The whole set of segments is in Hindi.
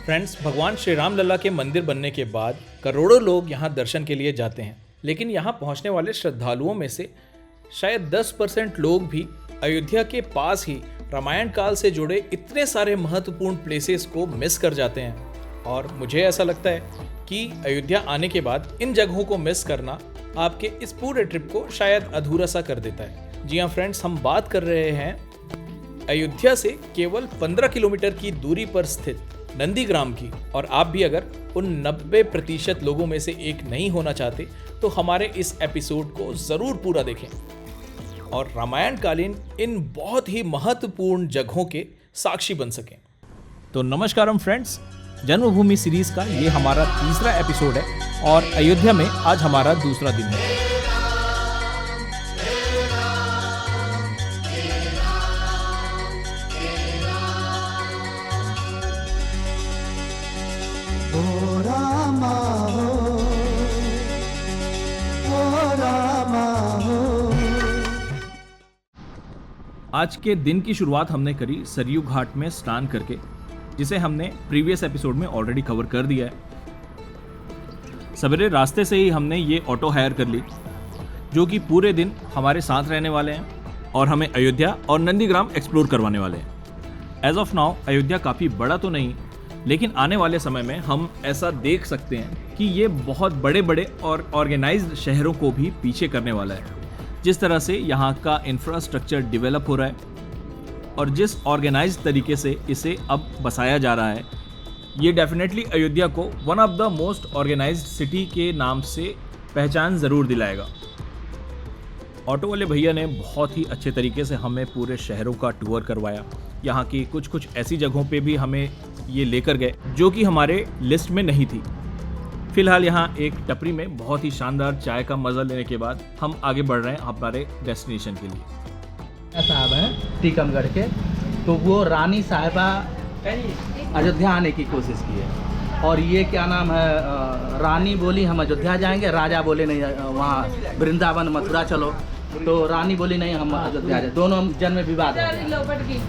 फ्रेंड्स, भगवान श्री राम लल्ला के मंदिर बनने के बाद करोड़ों लोग यहाँ दर्शन के लिए जाते हैं, लेकिन यहाँ पहुँचने वाले श्रद्धालुओं में से शायद 10% लोग भी अयोध्या के पास ही रामायण काल से जुड़े इतने सारे महत्वपूर्ण प्लेसेस को मिस कर जाते हैं। और मुझे ऐसा लगता है कि अयोध्या आने के बाद इन जगहों को मिस करना आपके इस पूरे ट्रिप को शायद अधूरा सा कर देता है। जी हाँ फ्रेंड्स, हम बात कर रहे हैं अयोध्या से केवल 15 किलोमीटर की दूरी पर स्थित नंदीग्राम की। और आप भी अगर उन 90% लोगों में से एक नहीं होना चाहते तो हमारे इस एपिसोड को ज़रूर पूरा देखें और रामायण कालीन इन बहुत ही महत्वपूर्ण जगहों के साक्षी बन सकें। तो नमस्कारम फ्रेंड्स, जन्मभूमि सीरीज का ये हमारा तीसरा एपिसोड है और अयोध्या में आज हमारा दूसरा दिन है। आज के दिन की शुरुआत हमने करी सरयू घाट में स्नान करके, जिसे हमने प्रीवियस एपिसोड में ऑलरेडी कवर कर दिया है। सवेरे रास्ते से ही हमने ये ऑटो हायर कर ली, जो कि पूरे दिन हमारे साथ रहने वाले हैं और हमें अयोध्या और नंदीग्राम एक्सप्लोर करवाने वाले हैं। एज ऑफ नाउ अयोध्या काफ़ी बड़ा तो नहीं, लेकिन आने वाले समय में हम ऐसा देख सकते हैं कि ये बहुत बड़े बड़े और ऑर्गेनाइज्ड शहरों को भी पीछे करने वाला है। जिस तरह से यहाँ का इंफ्रास्ट्रक्चर डेवलप हो रहा है और जिस ऑर्गेनाइज्ड तरीके से इसे अब बसाया जा रहा है, ये डेफिनेटली अयोध्या को one of the most organised city के नाम से पहचान ज़रूर दिलाएगा। ऑटो वाले भैया ने बहुत ही अच्छे तरीके से हमें पूरे शहरों का टूर करवाया। यहाँ की कुछ ऐसी जगहों पे भी हमें ये लेकर गए जो कि हमारे लिस्ट में नहीं थी। फिलहाल यहाँ एक टपरी में बहुत ही शानदार चाय का मज़ा लेने के बाद हम आगे बढ़ रहे हैं हमारे डेस्टिनेशन के लिए। साहब हैं टीकमगढ़ के, तो वो रानी साहिबा अयोध्या आने की कोशिश की है और ये क्या नाम है, रानी बोली हम अयोध्या जाएंगे, राजा बोले नहीं वहाँ वृंदावन मथुरा चलो, तो रानी बोली नहीं हम अयोध्या जाए। दोनों जन्म विवाद हो गया,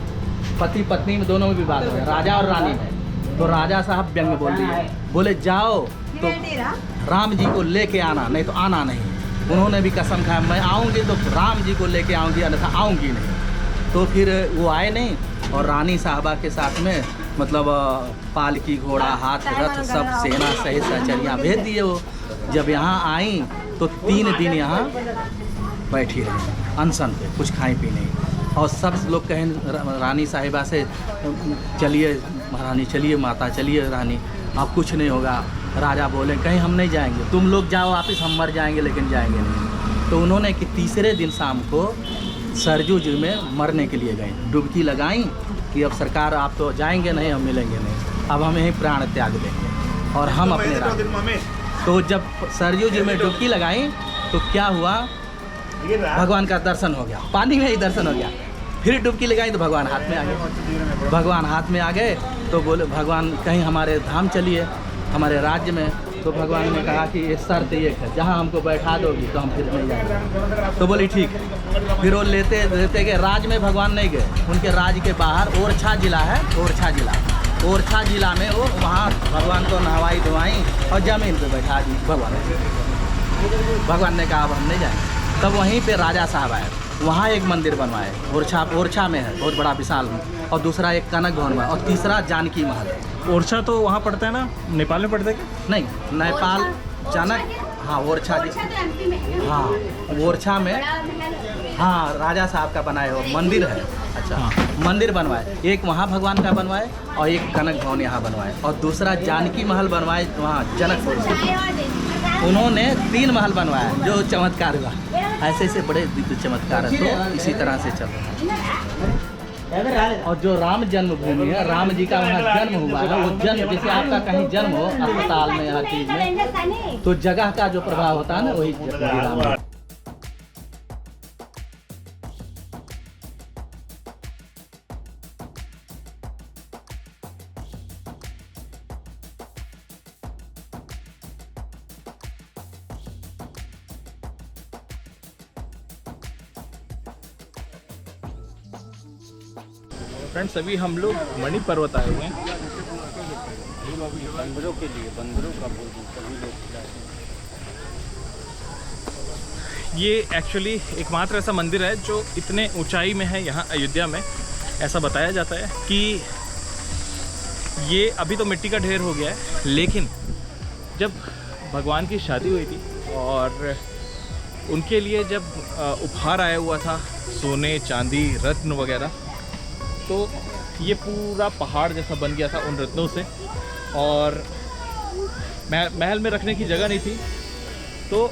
पति पत्नी में दोनों में विवाद हो गया, राजा और रानी में। तो राजा साहब व्यंग बोल दिए, बोले जाओ तो राम जी को लेके आना, नहीं तो आना नहीं। उन्होंने भी कसम खाया मैं आऊँगी तो राम जी को लेके आऊँगी, अन्यथा आऊँगी नहीं। तो फिर वो आए नहीं और रानी साहबा के साथ में मतलब पालकी घोड़ा हाथ रथ सब सेना सहित सहचरियाँ भेज दिए। वो जब यहाँ आई तो 3 दिन यहाँ बैठी रही अनशन पे, कुछ खाई पी नहीं। और सब लोग कहें रानी साहिबा से, चलिए महारानी, चलिए माता, चलिए रानी, अब कुछ नहीं होगा। राजा बोले कहीं हम नहीं जाएंगे, तुम लोग जाओ वापिस, हम मर जाएंगे लेकिन जाएंगे नहीं। तो उन्होंने कि तीसरे दिन शाम को सरयू जी में मरने के लिए गए, डुबकी लगाई कि अब सरकार आप तो जाएंगे नहीं, हम मिलेंगे नहीं, अब हम यहीं प्राण त्याग देंगे और हम अपने राज्य। तो जब सरयू जी में डुबकी लगाई तो क्या हुआ, भगवान का दर्शन हो गया, पानी में ही दर्शन हो गया। फिर डुबकी लगाई तो भगवान हाथ में आ गए। भगवान हाथ में आ गए तो बोले भगवान कहीं हमारे धाम चलिए, हमारे राज्य में। तो भगवान ने कहा कि ये शर्त एक है, जहाँ हमको बैठा दोगी तो हम फिर नहीं जाएंगे। तो बोली ठीक है। फिर वो लेते गए, राज में भगवान नहीं गए, उनके राज्य के बाहर ओरछा जिला है, ओरछा जिला में वो वहाँ भगवान को नहवाई धुआई और जमीन पे बैठा दी भगवान ने कहा अब हम नहीं जाएंगे। तब वहीं पे राजा साहब आए, वहाँ एक मंदिर बनवाए, ओरछा में है, बहुत बड़ा विशाल, और दूसरा एक कनक भवन में, और तीसरा जानकी महल है। ओरछा तो वहाँ पड़ता है ना, नेपाल में पड़ता है क्या? नहीं, नेपाल जनक, हाँ ओरछा, हाँ ओरछा में, हाँ राजा साहब का बनाया हुआ मंदिर है। अच्छा हाँ। मंदिर बनवाए, एक वहाँ भगवान का बनवाए और एक कनक भवन यहाँ बनवाए, और दूसरा जानकी महल बनवाए वहाँ जनकपुर से। उन्होंने 3 महल बनवाया, जो चमत्कार हुआ। ऐसे बड़े दिव्य चमत्कार है, तो इसी तरह से चल रहा है। और जो राम जन्मभूमि है, राम जी का वहाँ जन्म हुआ है, वो जन्म जैसे आपका कहीं जन्म हो अस्पताल में, हर चीज़ में, तो जगह का जो प्रभाव होता है ना, वही राम। फ्रेंड्स, अभी हम लोग मणि पर्वत आए हुए हैं बंदरों के लिए, बंदरों का भोजन सभी लोग खिलाते हैं। ये एक्चुअली एकमात्र ऐसा मंदिर है जो इतने ऊंचाई में है यहाँ अयोध्या में। ऐसा बताया जाता है कि ये अभी तो मिट्टी का ढेर हो गया है, लेकिन जब भगवान की शादी हुई थी और उनके लिए जब उपहार आया हुआ था सोने चांदी रत्न वगैरह, तो ये पूरा पहाड़ जैसा बन गया था उन रत्नों से। और महल में रखने की जगह नहीं थी, तो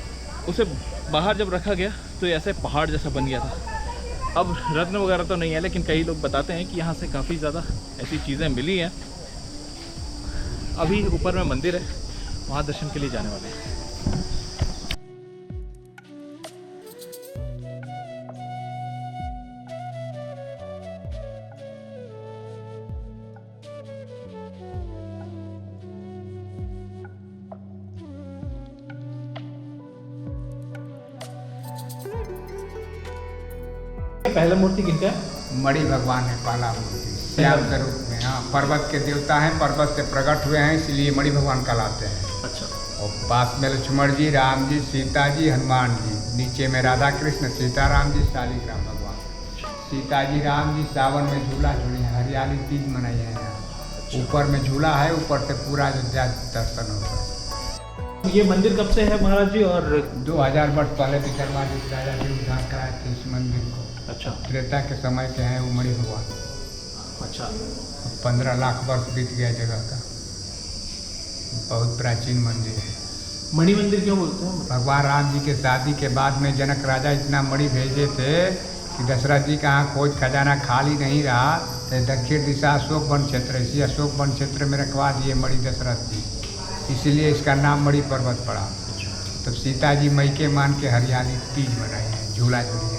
उसे बाहर जब रखा गया तो ऐसे पहाड़ जैसा बन गया था। अब रत्न वगैरह तो नहीं है, लेकिन कई लोग बताते हैं कि यहाँ से काफ़ी ज़्यादा ऐसी चीज़ें मिली हैं। अभी ऊपर में मंदिर है, वहाँ दर्शन के लिए जाने वाले हैं। पहला मूर्ति किनका है? मणि भगवान है पहला मूर्ति, श्याम के रूप में। हाँ, पर्वत के देवता हैं, पर्वत से प्रकट हुए हैं, इसलिए मणि भगवान कहलाते हैं। अच्छा। और पास में लक्ष्मण जी, राम जी, सीता जी, हनुमान जी, नीचे में राधा कृष्ण, सीताराम जी, शालिग्राम भगवान। सीता जी राम जी सावन में झूला झूले हैं, हरियाली तीज मनाई है यहाँ। ऊपर में झूला है, ऊपर से पूरा अयोध्या दर्शन होता है। ये मंदिर कब से है महाराज जी? और 2000 वर्ष पहले विक्रमादित्य राजा जी उद्धार कराए थे इस मंदिर को। अच्छा। त्रेता के समय के हैं वो मणि भगवान। अच्छा। 15 लाख वर्ष बीत गया जगह का। बहुत प्राचीन मंदिर है। मणि मंदिर क्यों बोलते हैं? भगवान राम जी के शादी के बाद में जनक राजा इतना मणि भेजे थे कि दशरथ जी का खोज खजाना खाली नहीं रहा, तो दक्षिण दिशा अशोक वन क्षेत्र, इसी अशोक वन क्षेत्र में रखवा दिए मणि दशरथ जी, इसलिए इसका नाम मणि पर्वत पड़ा। तब सीता जी मई के मान के हरियाली तीज मनाई है, झूला झूली है।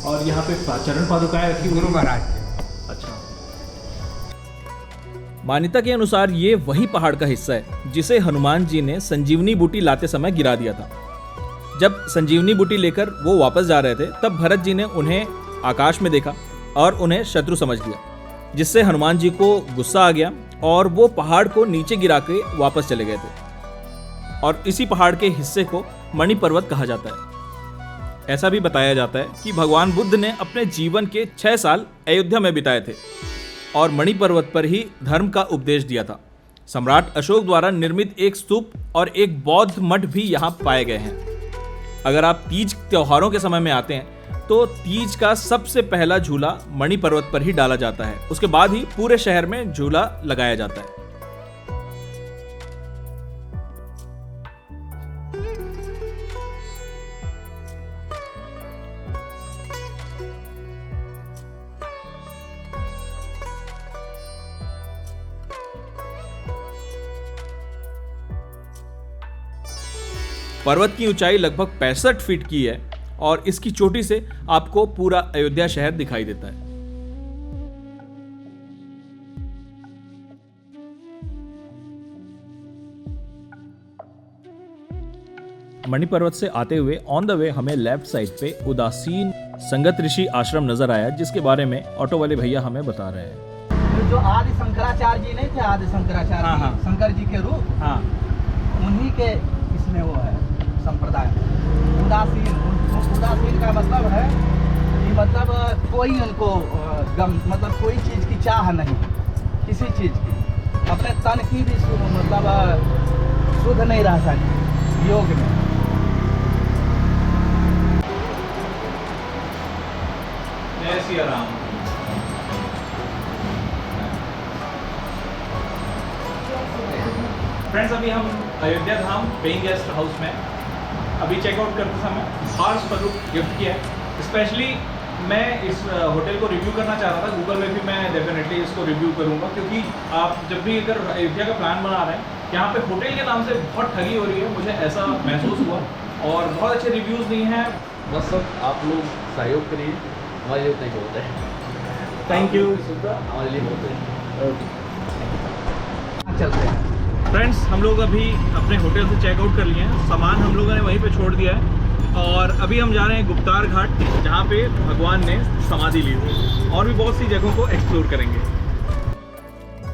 और यहाँ पे चरण पादुकाएं रखी गुरु महाराज के। अच्छा। मान्यता के अनुसार ये वही पहाड़ का हिस्सा है जिसे हनुमान जी ने संजीवनी बूटी लाते समय गिरा दिया था। जब संजीवनी बूटी लेकर वो वापस जा रहे थे, तब भरत जी ने उन्हें आकाश में देखा और उन्हें शत्रु समझ लिया, जिससे हनुमान जी को गुस्सा आ गया और वो पहाड़ को नीचे गिरा के वापस चले गए थे। और इसी पहाड़ के हिस्से को मणि पर्वत कहा जाता है। ऐसा भी बताया जाता है कि भगवान बुद्ध ने अपने जीवन के 6 साल अयोध्या में बिताए थे और मणि पर्वत पर ही धर्म का उपदेश दिया था। सम्राट अशोक द्वारा निर्मित एक स्तूप और एक बौद्ध मठ भी यहाँ पाए गए हैं। अगर आप तीज त्योहारों के समय में आते हैं तो तीज का सबसे पहला झूला मणि पर्वत पर ही डाला जाता है, उसके बाद ही पूरे शहर में झूला लगाया जाता है। पर्वत की ऊंचाई लगभग 65 फीट की है और इसकी चोटी से आपको पूरा अयोध्या शहर दिखाई देता है। मणि पर्वत से आते हुए ऑन द वे हमें लेफ्ट साइड पे उदासीन संगत ऋषि आश्रम नजर आया, जिसके बारे में ऑटो वाले भैया हमें बता रहे हैं। जो आदि शंकराचार्य जी नहीं थे, आदि शंकराचार्य हाँ, हाँ। शंकर जी के रूप, हाँ। उन्हीं के इसमें वो है संप्रदाय। उदासीन, उदासीन का मतलब है कि मतलब कोई उनको मतलब कोई चीज़ की चाह नहीं, किसी चीज़ की, अपने तन की भी मतलब शुद्ध नहीं रह सकती योग में। जय श्री राम। फ्रेंड्स, अभी हम अयोध्या धाम पेइंग गेस्ट हाउस में अभी चेकआउट करते समय खास स्वरूप गिफ्ट किया है। स्पेशली मैं इस होटल को रिव्यू करना चाह रहा था, गूगल में भी मैं डेफिनेटली इसको रिव्यू करूंगा, क्योंकि आप जब भी अगर अयोध्या का प्लान बना रहे हैं, यहाँ पे होटल के नाम से बहुत ठगी हो रही है, मुझे ऐसा महसूस हुआ। और बहुत अच्छे रिव्यूज़ नहीं हैं। बस सब आप लोग सहयोग करिए, हमारे लिए उतना ही बहुत है। Thank you. सुविधा हमारे लिए बहुत है। चलते हैं फ्रेंड्स, हम लोग अभी अपने होटल से चेकआउट कर लिए हैं, सामान हम लोगों ने वहीं पे छोड़ दिया है और अभी हम जा रहे हैं गुप्तार घाट, जहाँ पे भगवान ने समाधि ली थी, और भी बहुत सी जगहों को एक्सप्लोर करेंगे।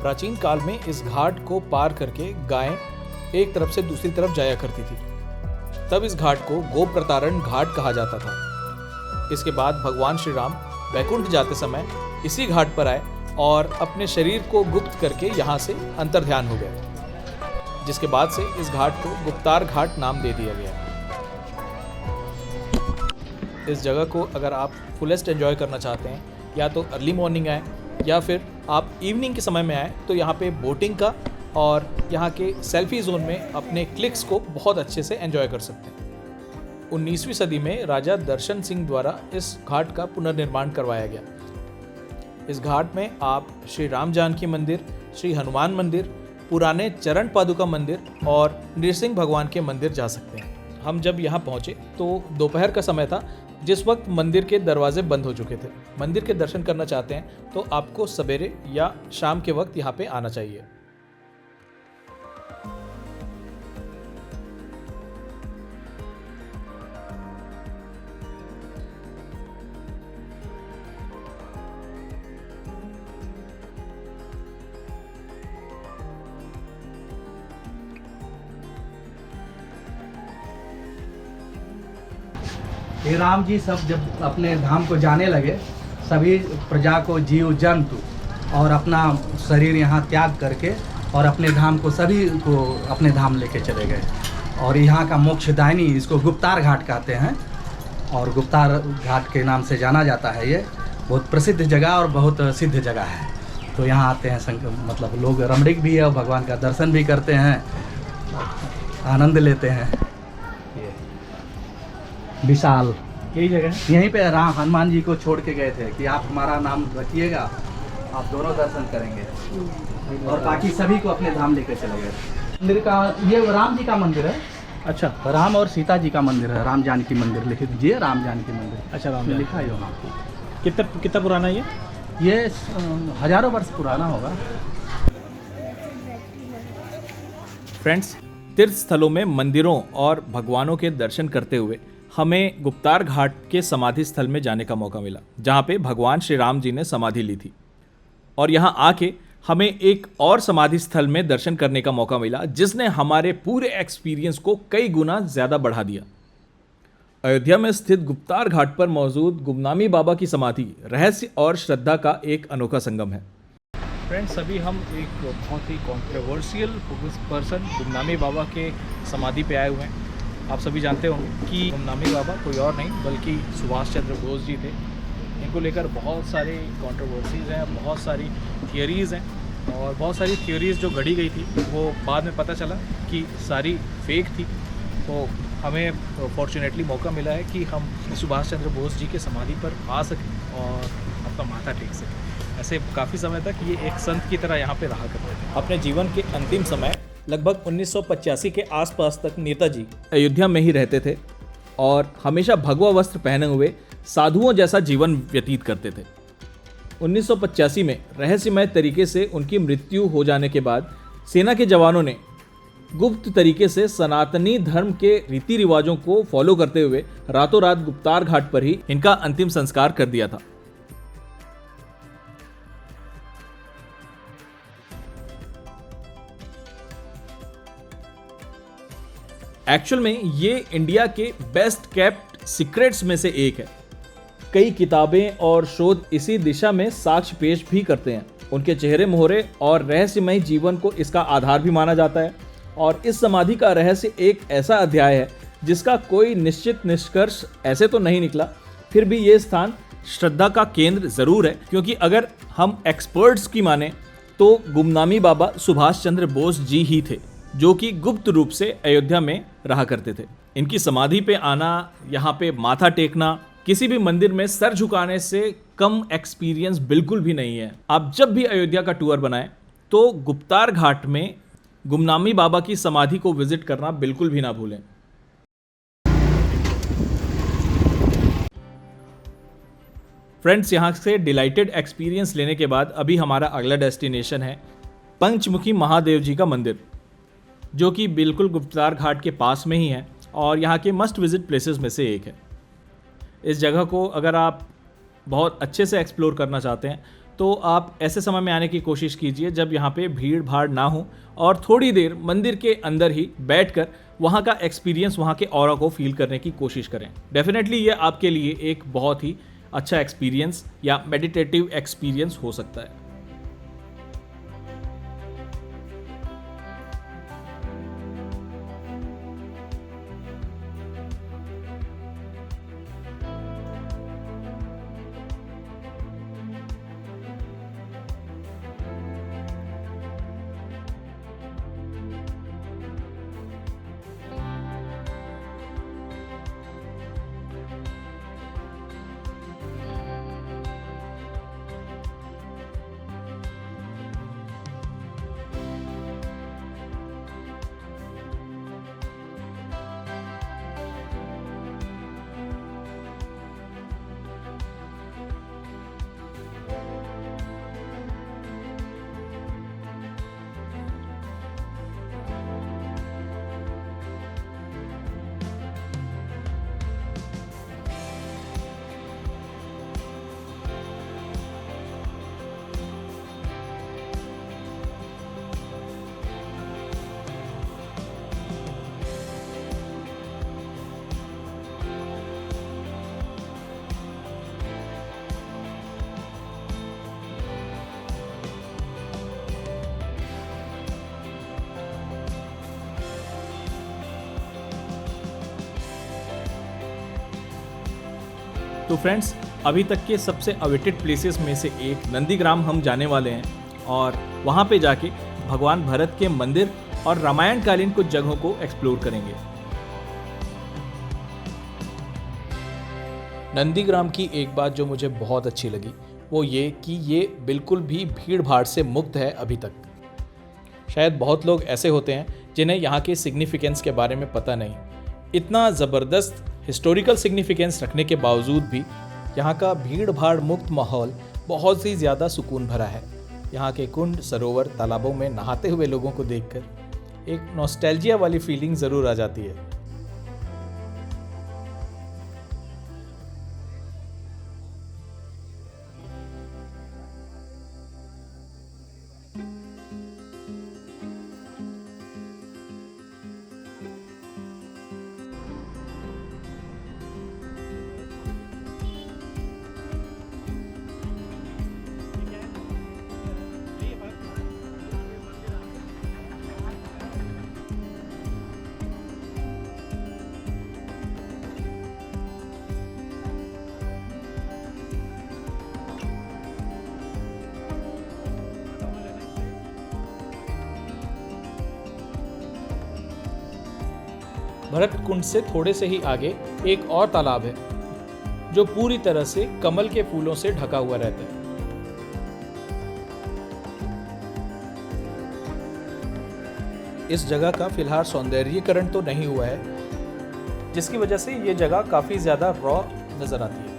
प्राचीन काल में इस घाट को पार करके गायें एक तरफ से दूसरी तरफ जाया करती थी। तब इस घाट को गोप्रतारण घाट कहा जाता था। इसके बाद भगवान श्री राम वैकुंठ जाते समय इसी घाट पर आए और अपने शरीर को गुप्त करके यहाँ से अंतर्ध्यान हो गए, जिसके बाद से इस घाट को गुप्तार घाट नाम दे दिया गया। इस जगह को अगर आप फुलेस्ट एंजॉय करना चाहते हैं, या तो अर्ली मॉर्निंग आए या फिर आप इवनिंग के समय में आए, तो यहाँ पे बोटिंग का और यहाँ के सेल्फी जोन में अपने क्लिक्स को बहुत अच्छे से एंजॉय कर सकते हैं। 19वीं सदी में राजा दर्शन सिंह द्वारा इस घाट का पुनर्निर्माण करवाया गया। इस घाट में आप श्री राम जानकी मंदिर, श्री हनुमान मंदिर, पुराने चरण पादुका मंदिर और नृसिंह भगवान के मंदिर जा सकते हैं। हम जब यहाँ पहुँचे तो दोपहर का समय था, जिस वक्त मंदिर के दरवाजे बंद हो चुके थे। मंदिर के दर्शन करना चाहते हैं तो आपको सवेरे या शाम के वक्त यहाँ पे आना चाहिए। ये राम जी सब जब अपने धाम को जाने लगे, सभी प्रजा को, जीव जंतु और अपना शरीर यहाँ त्याग करके और अपने धाम को, सभी को अपने धाम लेके चले गए। और यहाँ का मोक्षदायिनी, इसको गुप्तार घाट कहते हैं और गुप्तार घाट के नाम से जाना जाता है। ये बहुत प्रसिद्ध जगह और बहुत सिद्ध जगह है। तो यहाँ आते हैं मतलब लोग रमणीक भी है और भगवान का दर्शन भी करते हैं, आनंद लेते हैं। विशाल यही जगह है। यहीं पे राम हनुमान जी को छोड़ के गए थे कि आप हमारा नाम रखिएगा, आप दोनों दर्शन करेंगे, और बाकी सभी को अपने धाम लेकर चले गए। मंदिर का, ये राम जी का मंदिर है। अच्छा, राम और सीता जी का मंदिर है, राम जानकी मंदिर लिख दीजिए, राम जानकी मंदिर। अच्छा, राम लिखा है वहाँ। कितना पुराना है ये हजारों वर्ष पुराना होगा। फ्रेंड्स, तीर्थ स्थलों में मंदिरों और भगवानों के दर्शन करते हुए हमें गुप्तार घाट के समाधि स्थल में जाने का मौका मिला, जहाँ पे भगवान श्री राम जी ने समाधि ली थी। और यहाँ आके हमें एक और समाधि स्थल में दर्शन करने का मौका मिला, जिसने हमारे पूरे एक्सपीरियंस को कई गुना ज़्यादा बढ़ा दिया। अयोध्या में स्थित गुप्तार घाट पर मौजूद गुमनामी बाबा की समाधि रहस्य और श्रद्धा का एक अनोखा संगम है। फ्रेंड्स, अभी हम एक बहुत ही कॉन्ट्रोवर्शियल पर्सन गुमनामी बाबा के समाधि पे आए हुए हैं। आप सभी जानते हो कि गुमनामी बाबा कोई और नहीं बल्कि सुभाष चंद्र बोस जी थे। इनको लेकर बहुत सारे कंट्रोवर्सीज़ हैं, बहुत सारी थियरीज़ हैं, और बहुत सारी थियरीज़ जो गढ़ी गई थी वो बाद में पता चला कि सारी फेक थी। तो हमें फॉर्चुनेटली मौका मिला है कि हम सुभाष चंद्र बोस जी के समाधि पर आ सकें और अपना माथा टेक सकें। ऐसे काफ़ी समय तक ये एक संत की तरह यहाँ पे रहा करते थे। अपने जीवन के अंतिम समय लगभग 1985 के आसपास तक नेताजी अयोध्या में ही रहते थे और हमेशा भगवा वस्त्र पहने हुए साधुओं जैसा जीवन व्यतीत करते थे। 1985 में रहस्यमय तरीके से उनकी मृत्यु हो जाने के बाद सेना के जवानों ने गुप्त तरीके से सनातनी धर्म के रीति रिवाजों को फॉलो करते हुए रातों रात गुप्तार घाट पर ही इनका अंतिम संस्कार कर दिया था। एक्चुअल में ये इंडिया के बेस्ट केप्ट सीक्रेट्स में से एक है। कई किताबें और शोध इसी दिशा में साक्ष्य पेश भी करते हैं। उनके चेहरे मोहरे और रहस्यमय जीवन को इसका आधार भी माना जाता है। और इस समाधि का रहस्य एक ऐसा अध्याय है जिसका कोई निश्चित निष्कर्ष ऐसे तो नहीं निकला, फिर भी ये स्थान श्रद्धा का केंद्र जरूर है, क्योंकि अगर हम एक्सपर्ट्स की माने तो गुमनामी बाबा सुभाष चंद्र बोस जी ही थे, जो कि गुप्त रूप से अयोध्या में रहा करते थे। इनकी समाधि पे आना, यहाँ पे माथा टेकना किसी भी मंदिर में सर झुकाने से कम एक्सपीरियंस बिल्कुल भी नहीं है। आप जब भी अयोध्या का टूर बनाएं तो गुप्तार घाट में गुमनामी बाबा की समाधि को विजिट करना बिल्कुल भी ना भूलें। फ्रेंड्स, यहाँ से डिलाइटेड एक्सपीरियंस लेने के बाद अभी हमारा अगला डेस्टिनेशन है पंचमुखी महादेव जी का मंदिर, जो कि बिल्कुल गुप्तार घाट के पास में ही है और यहाँ के मस्ट विजिट प्लेसेस में से एक है। इस जगह को अगर आप बहुत अच्छे से एक्सप्लोर करना चाहते हैं तो आप ऐसे समय में आने की कोशिश कीजिए जब यहाँ पे भीड़ भाड़ ना हो और थोड़ी देर मंदिर के अंदर ही बैठकर वहाँ का एक्सपीरियंस, वहाँ के ऑरा को फील करने की कोशिश करें। डेफिनेटली ये आपके लिए एक बहुत ही अच्छा एक्सपीरियंस या मेडिटेटिव एक्सपीरियंस हो सकता है। तो फ्रेंड्स, अभी तक के सबसे अवेटेड प्लेसेस में से एक नंदीग्राम हम जाने वाले हैं और वहाँ पे जाके भगवान भरत के मंदिर और रामायण कालीन कुछ जगहों को एक्सप्लोर करेंगे। नंदीग्राम की एक बात जो मुझे बहुत अच्छी लगी वो ये कि ये बिल्कुल भी भीड़ भाड़ से मुक्त है अभी तक। शायद बहुत लोग ऐसे होते हैं जिन्हें यहाँ के सिग्निफिकेंस के बारे में पता नहीं। इतना ज़बरदस्त हिस्टोरिकल सिग्निफिकेंस रखने के बावजूद भी यहाँ का भीड़ भाड़ मुक्त माहौल बहुत ही ज़्यादा सुकून भरा है। यहाँ के कुंड, सरोवर, तालाबों में नहाते हुए लोगों को देखकर एक नॉस्टैल्जिया वाली फीलिंग ज़रूर आ जाती है। भरत कुंड से थोड़े से ही आगे एक और तालाब है जो पूरी तरह से कमल के फूलों से ढका हुआ रहता है। इस जगह का फिलहाल सौंदर्यीकरण तो नहीं हुआ है, जिसकी वजह से ये जगह काफी ज्यादा रॉ नजर आती है।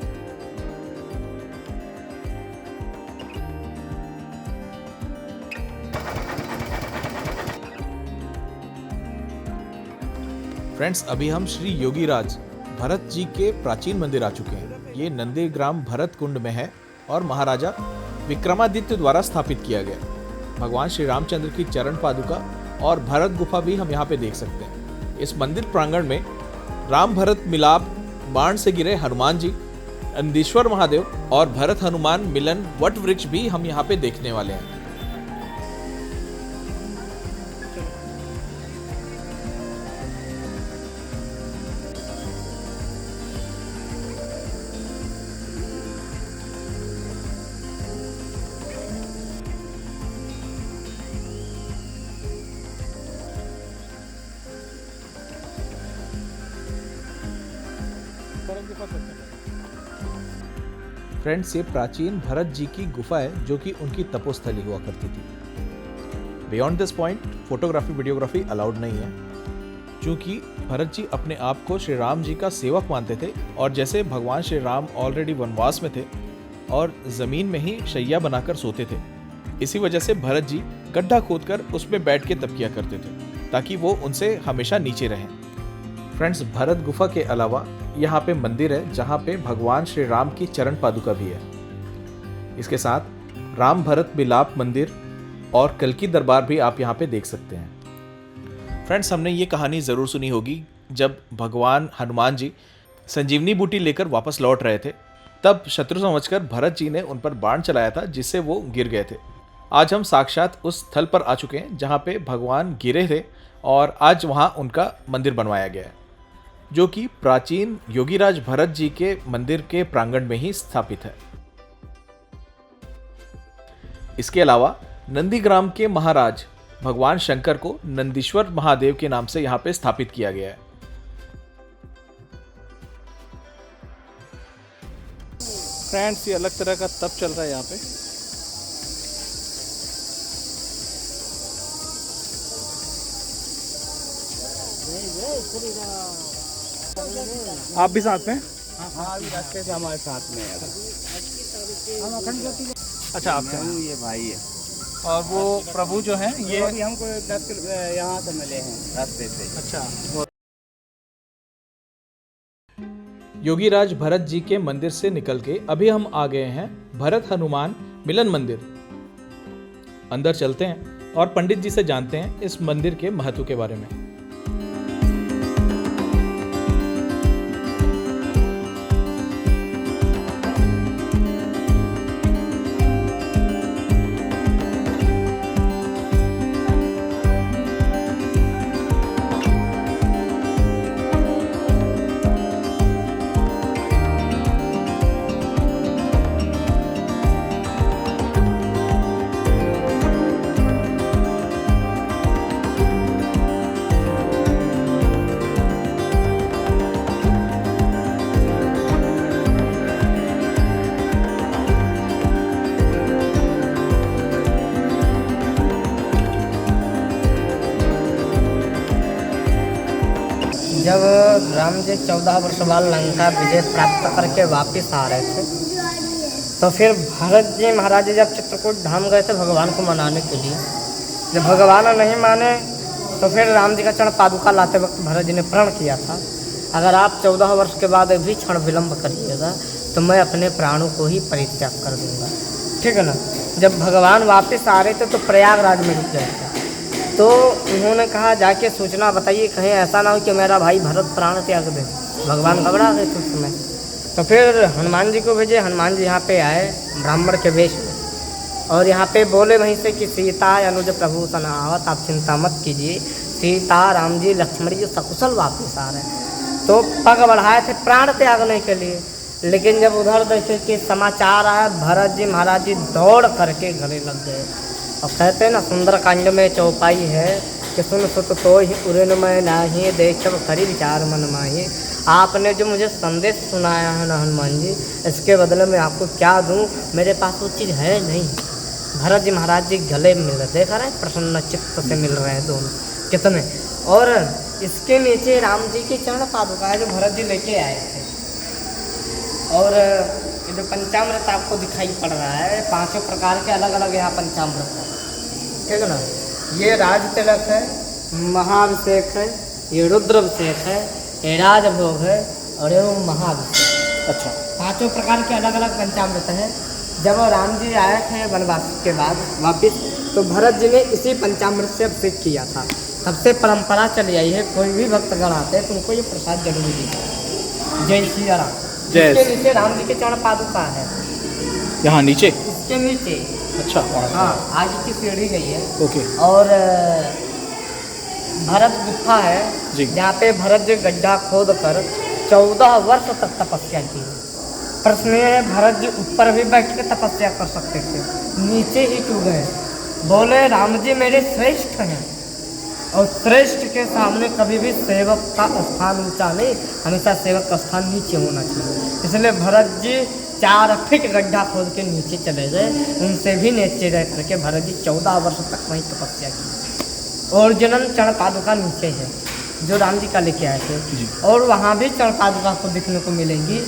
फ्रेंड्स, अभी हम श्री योगीराज भरत जी के प्राचीन मंदिर आ चुके हैं। ये नंदीग्राम भरत कुंड में है और महाराजा विक्रमादित्य द्वारा स्थापित किया गया। भगवान श्री रामचंद्र की चरण पादुका और भरत गुफा भी हम यहाँ पे देख सकते हैं। इस मंदिर प्रांगण में राम भरत मिलाप, बाण से गिरे हनुमान जी, नंदीश्वर महादेव और भरत हनुमान मिलन वट वृक्ष भी हम यहाँ पे देखने वाले हैं। फ्रेंड्स, ये प्राचीन भरत जी की गुफा है जो कि उनकी तपोस्थली हुआ करती थी। Beyond this point photography videography allowed नहीं है, क्योंकि भरत जी अपने आप को श्री राम जी का सेवक मानते थे और जैसे भगवान श्री राम ऑलरेडी वनवास में थे और ज़मीन में ही शैया बनाकर सोते थे, इसी वजह से भरत जी गड्ढा खोदकर उसमें बैठ के तप किया करते थे ताकि वो उनसे हमेशा नीचे रहें। फ्रेंड्स, भरत गुफा के अलावा यहाँ पे मंदिर है जहाँ पे भगवान श्री राम की चरण पादुका भी है। इसके साथ राम भरत मिलाप मंदिर और कल्की दरबार भी आप यहाँ पे देख सकते हैं। फ्रेंड्स, हमने ये कहानी ज़रूर सुनी होगी जब भगवान हनुमान जी संजीवनी बूटी लेकर वापस लौट रहे थे, तब शत्रु समझकर भरत जी ने उन पर बाण चलाया था जिससे वो गिर गए थे। आज हम साक्षात उस स्थल पर आ चुके हैं जहाँ पे भगवान गिरे थे और आज वहाँ उनका मंदिर बनवाया गया है, जो कि प्राचीन योगीराज भरत जी के मंदिर के प्रांगण में ही स्थापित है। इसके अलावा नंदीग्राम के महाराज भगवान शंकर को नंदीश्वर महादेव के नाम से यहाँ पे स्थापित किया गया है। फ्रेंड्स, ये अलग तरह का तप चल रहा है यहाँ पे। आप भी साथ में? हाँ, अभी रास्ते से हमारे साथ में है। अच्छा, आप ये भाई है और वो प्रभु जो हैं ये अभी हमको 10 किलो यहाँ से मिले हैं रास्ते से। अच्छा, योगीराज भरत जी के मंदिर से निकल के अभी हम आ गए हैं भरत हनुमान मिलन मंदिर। अंदर चलते हैं और पंडित जी से जानते हैं इस मंदिर के महत्व के बारे में। जब राम जी 14 वर्ष बाद लंका विजय प्राप्त करके वापस आ रहे थे, तो फिर भरत जी महाराज जब चित्रकूट धाम गए थे भगवान को मनाने के लिए। जब भगवान नहीं माने तो फिर राम जी का चरण पादुका लाते वक्त भरत जी ने प्रण किया था, अगर आप 14 वर्ष के बाद भी क्षण विलंब करिएगा तो मैं अपने प्राणों को ही परित्याग कर दूंगा। ठीक है ना। जब भगवान वापस आ रहे थे तो प्रयागराज में रुक गए थे, तो उन्होंने कहा जाके सूचना बताइए कहीं ऐसा ना हो कि मेरा भाई भरत प्राण त्याग दे। भगवान घबरा गए थे उस समय। तो फिर हनुमान जी को भेजे। हनुमान जी यहाँ पे आए ब्राह्मण के वेश में और यहाँ पे बोले वहीं से कि सीता अनुज प्रभु सनावत, आप चिंता मत कीजिए, सीता राम जी लक्ष्मण जी सकुशल वापस आ रहे हैं। तो पग बढ़ाए थे प्राण त्यागने के लिए, लेकिन जब उधर देखे कि समाचार आया, भरत जी महाराज जी दौड़ करके गले लग गए। और कहते हैं ना सुंदरकांड में चौपाई है कि सुन सुत तो ही उड़न में नाही, देखब करी विचार मन माही। आपने जो मुझे संदेश सुनाया है ना हनुमान जी, इसके बदले में आपको क्या दूं, मेरे पास वो चीज़ है नहीं। भरत जी महाराज जी गले मिल रहे, देखा रहे प्रसन्न चित्त से मिल रहे हैं दोनों कितने। और इसके नीचे राम जी की चरण पादुका है जो भरत जी लेके आए थे। और ये जो पंचामृत आपको दिखाई पड़ रहा है, 5 प्रकार के अलग अलग यहाँ पंचामृत है, ठीक है ना। ये राज तिलक है, महाभिषेक है, ये रुद्राभिषेक है, ये राजभोग है और ये महाभिषेक। अच्छा, 5 प्रकार के अलग अलग पंचामृत है। जब राम जी आए थे वनवास के बाद वापिस, तो भरत जी ने इसी पंचामृत से अभिषेक किया था। तब से परंपरा चली आई है, कोई भी भक्तगण आते हैं तो उनको ये प्रसाद जरूर दीजिए। जय श्री राम। इसके नीचे राम जी के चरण पादुका है, यहाँ नीचे इसके नीचे। अच्छा, हाँ, आज की सीढ़ी गई है। ओके। और भरत गुफा है जी, जहाँ पे भरत जी गड्ढा खोद कर 14 वर्ष तक तपस्या की है। प्रश्न ये है, भरत जी ऊपर भी बैठ के तपस्या कर सकते थे, नीचे ही क्यों गए? बोले राम जी मेरे श्रेष्ठ हैं और श्रेष्ठ के सामने कभी भी सेवक का स्थान ऊंचा नहीं, हमेशा सेवक का स्थान नीचे होना चाहिए। इसलिए भरत जी 4 फीट गड्ढा खोद के नीचे चले गए, उनसे भी नीचे रह करके भरत जी 14 वर्ष तक वहीं तपस्या की। ओरिजिनल चरण पादुका नीचे है जो राम जी का लेके आए थे, और वहाँ भी चरण पादुका को देखने को मिलेंगी।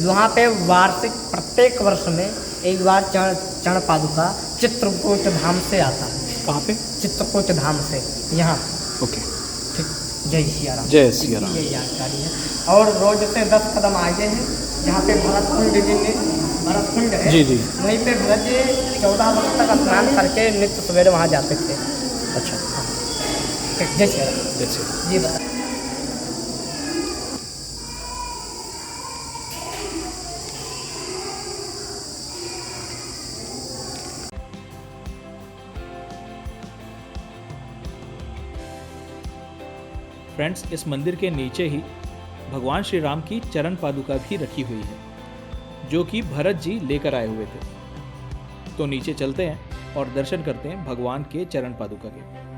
वहाँ पे वार्षिक प्रत्येक वर्ष में एक बार चरण पादुका चित्रकूट धाम से आता है। कहाँ पे? चित्रकूट धाम से यहाँ। ओके, ठीक। जय सिया राम। जय सिया राम। ये जानकारी है। और रोड से 10 कदम आगे है जहाँ पे भरतकुंड है, जी जी। वहीं पे भरत जी 14 वर्ष तक स्नान करके नित्य सवेरे वहाँ जाते थे। अच्छा, जैसे जैसे जी बता। फ्रेंड्स, इस मंदिर के नीचे ही भगवान श्री राम की चरण पादुका भी रखी हुई है, जो कि भरत जी लेकर आए हुए थे। तो नीचे चलते हैं और दर्शन करते हैं भगवान के चरण पादुका के।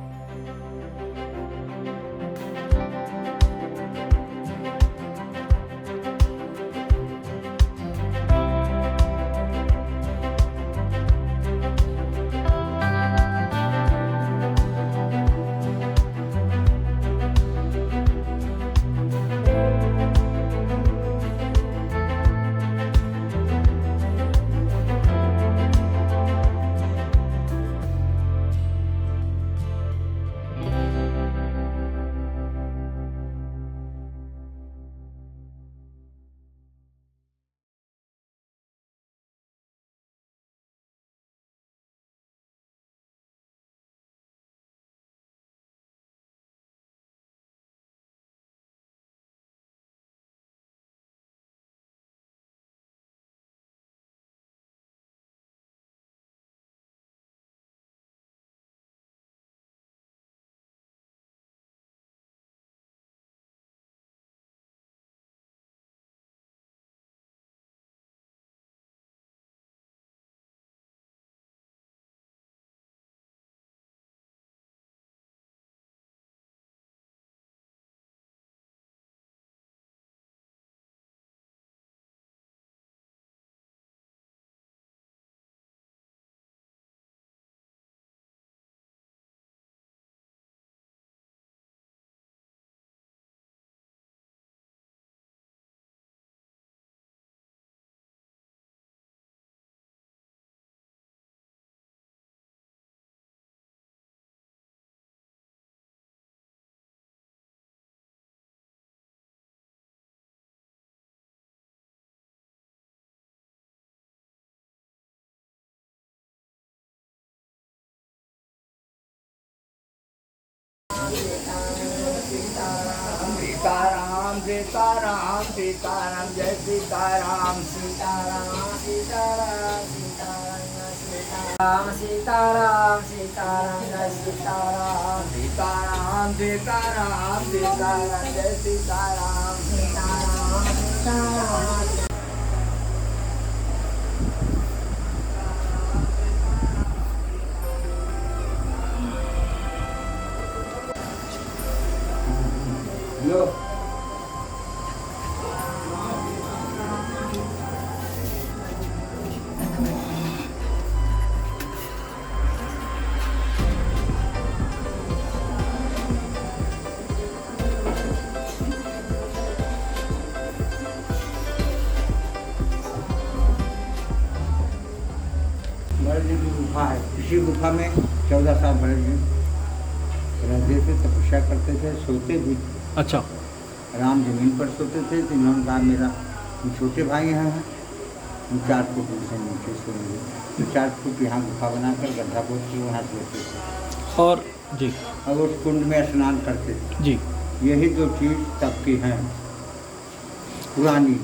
सीताराम सीताराम सीताराम जय सीताराम सीताराम सीताराम सीताराम सीताराम सीताराम जय सीताराम सीताराम सीताराम सीताराम जय सीताराम सीताराम सीताराम। भरत जी की गुफा है। इसी गुफा में 14 साल भरत जी रहते थे, तपस्या करते थे, सोते भी। अच्छा, राम जमीन पर सोते थे तो इन्होंने कहा मेरा छोटे भाई यहाँ हैं, 4 फुट से नीचे सोएंगे। तो 4 फुट यहाँ गुफा बनाकर गड्ढा पोत के वहाँ सोते थे और जी और उस कुंड में स्नान करते थे। जी। यही 2 चीज़ तब की हैं पुरानी।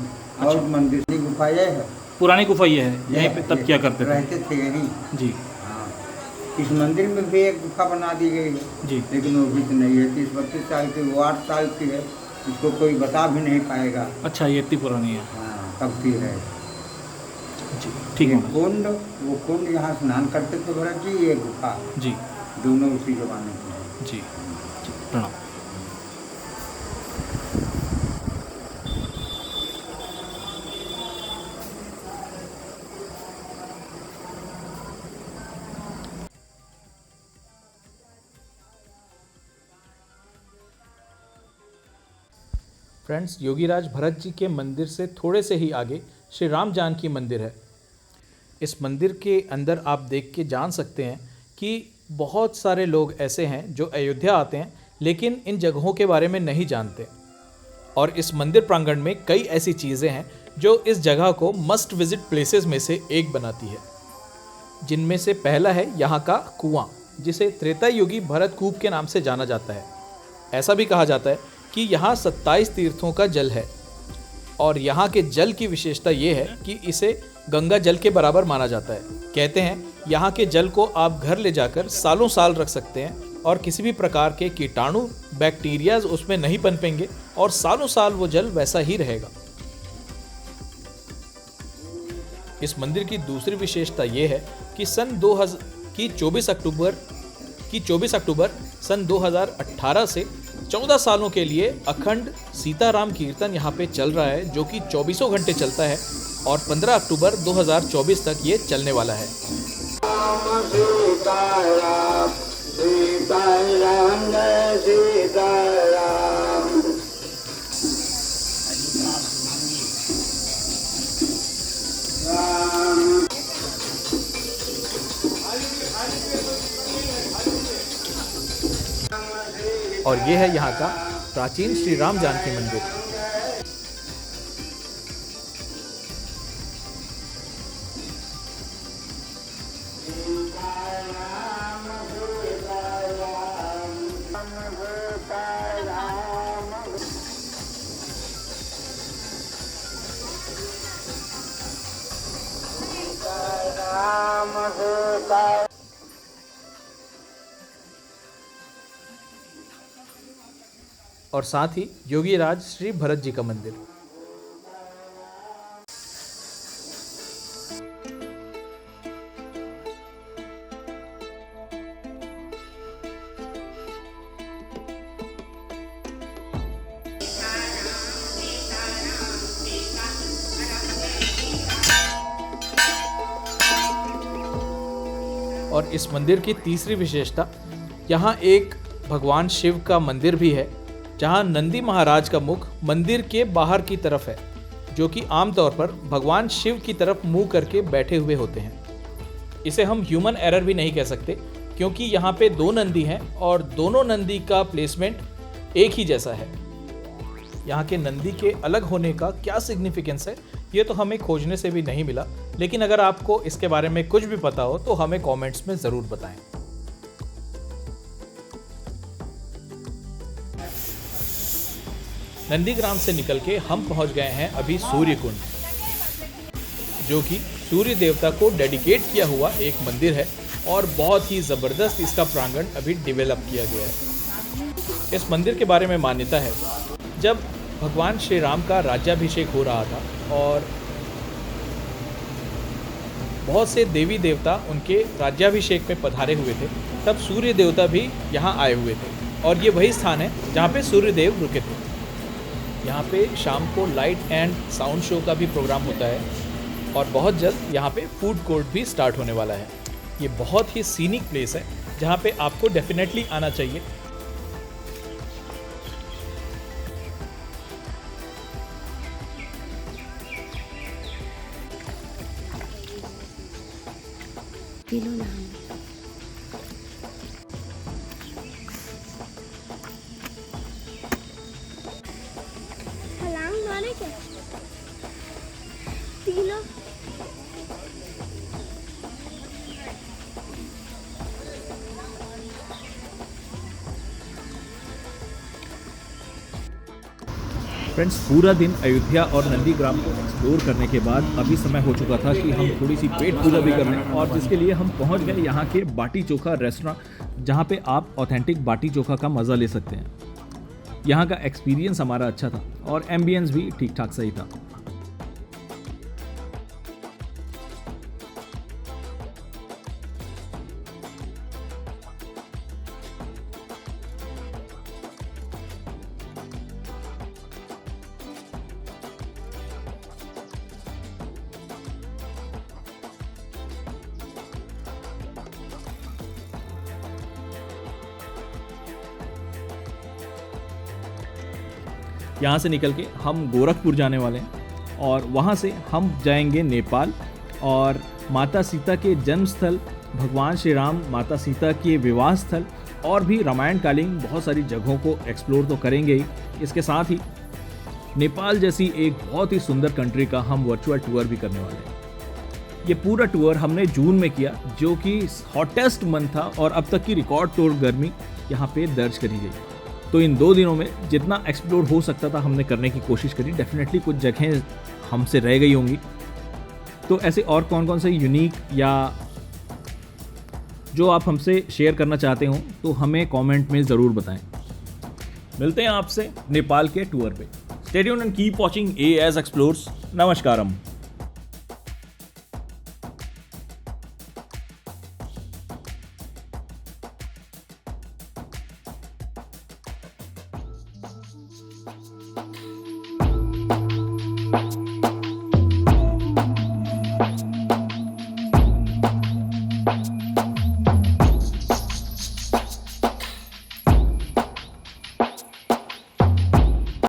और मंदिर की गुफा यह है, पुरानी गुफा ये है, यहीं पे तब क्या करते थे? रहते थे यहीं। जी हाँ, इस मंदिर में भी एक गुफा बना दी गई है, जी। लेकिन वो भी तो नहीं है। 30-32 साल की, वो 8 साल की है, इसको कोई बता भी नहीं पाएगा। अच्छा, ये इतनी पुरानी है। हाँ, कब की है। जी ठीक ये है। कुंड, वो कुंड यहाँ स्नान करते थे भरत जी, ये गुफा, जी दोनों उसी जमाने की है। जी जी, प्रणाम। फ्रेंड्स, योगीराज भरत जी के मंदिर से थोड़े से ही आगे श्री राम जानकी मंदिर है। इस मंदिर के अंदर आप देख के जान सकते हैं कि बहुत सारे लोग ऐसे हैं जो अयोध्या आते हैं लेकिन इन जगहों के बारे में नहीं जानते। और इस मंदिर प्रांगण में कई ऐसी चीज़ें हैं जो इस जगह को मस्ट विजिट प्लेसेस में से एक बनाती है, जिनमें से पहला है यहाँ का कुआं, जिसे त्रेता युगी भरत कूप के नाम से जाना जाता है। ऐसा भी कहा जाता है कि यहाँ 27 तीर्थों का जल है और यहाँ के जल की विशेषता ये है कि इसे गंगा जल के बराबर माना जाता है। कहते हैं यहाँ के जल को आप घर ले जाकर सालों साल रख सकते हैं और किसी भी प्रकार के कीटाणु बैक्टीरियाज उसमें नहीं पनपेंगे और सालों साल वो जल वैसा ही रहेगा। इस मंदिर की दूसरी विशेषता ये है कि 24 अक्टूबर सन 2018 से 14 सालों के लिए अखंड सीताराम कीर्तन यहाँ पे चल रहा है, जो कि 24 घंटे चलता है और 15 अक्टूबर 2024 तक ये चलने वाला है। और ये है यहाँ का प्राचीन श्री राम जानकी मंदिर। और साथ ही योगी राज श्री भरत जी का मंदिर। और इस मंदिर की तीसरी विशेषता, यहाँ एक भगवान शिव का मंदिर भी है, जहाँ नंदी महाराज का मुख मंदिर के बाहर की तरफ है, जो कि आमतौर पर भगवान शिव की तरफ मुंह करके बैठे हुए होते हैं। इसे हम ह्यूमन एरर भी नहीं कह सकते, क्योंकि यहाँ पे 2 नंदी हैं और दोनों नंदी का प्लेसमेंट एक ही जैसा है। यहाँ के नंदी के अलग होने का क्या सिग्निफिकेंस है, ये तो हमें खोजने से भी नहीं मिला, लेकिन अगर आपको इसके बारे में कुछ भी पता हो तो हमें कमेंट्स में ज़रूर बताएं। नंदीग्राम से निकल के हम पहुंच गए हैं अभी सूर्य कुंड, जो कि सूर्य देवता को डेडिकेट किया हुआ एक मंदिर है और बहुत ही ज़बरदस्त इसका प्रांगण अभी डेवलप किया गया है। इस मंदिर के बारे में मान्यता है, जब भगवान श्री राम का राज्याभिषेक हो रहा था और बहुत से देवी देवता उनके राज्याभिषेक में पधारे हुए थे, तब सूर्य देवता भी यहाँ आए हुए थे और ये वही स्थान है जहाँ पे सूर्य देव रुके थे। यहाँ पे शाम को लाइट एंड साउंड शो का भी प्रोग्राम होता है और बहुत जल्द यहाँ पे फूड कोर्ट भी स्टार्ट होने वाला है। ये बहुत ही सीनिक प्लेस है जहाँ पे आपको डेफिनेटली आना चाहिए। फ्रेंड्स, पूरा दिन अयोध्या और नंदीग्राम को एक्सप्लोर करने के बाद अभी समय हो चुका था कि हम थोड़ी सी पेट पूजा भी कर लें, और जिसके लिए हम पहुंच गए यहाँ के बाटी चोखा रेस्टोरेंट, जहाँ पे आप ऑथेंटिक बाटी चोखा का मज़ा ले सकते हैं। यहाँ का एक्सपीरियंस हमारा अच्छा था और एम्बियंस भी ठीक ठाक सही था। यहाँ से निकल के हम गोरखपुर जाने वाले हैं और वहाँ से हम जाएंगे नेपाल और माता सीता के जन्म स्थल, भगवान श्री राम माता सीता के विवाह स्थल और भी रामायण कालीन बहुत सारी जगहों को एक्सप्लोर तो करेंगे ही। इसके साथ ही नेपाल जैसी एक बहुत ही सुंदर कंट्री का हम वर्चुअल टूर भी करने वाले हैं। ये पूरा टूर हमने जून में किया, जो कि हॉटेस्ट मंथ था और अब तक की रिकॉर्ड टूर गर्मी यहाँ पे दर्ज करी गई। तो इन 2 दिनों में जितना एक्सप्लोर हो सकता था हमने करने की कोशिश करी। डेफिनेटली कुछ जगहें हमसे रह गई होंगी। तो ऐसे और कौन कौन से यूनिक या जो आप हमसे शेयर करना चाहते हो तो हमें कमेंट में ज़रूर बताएं। मिलते हैं आपसे नेपाल के टूर पे। Stay tuned and keep watching AS explores. नमस्कारम।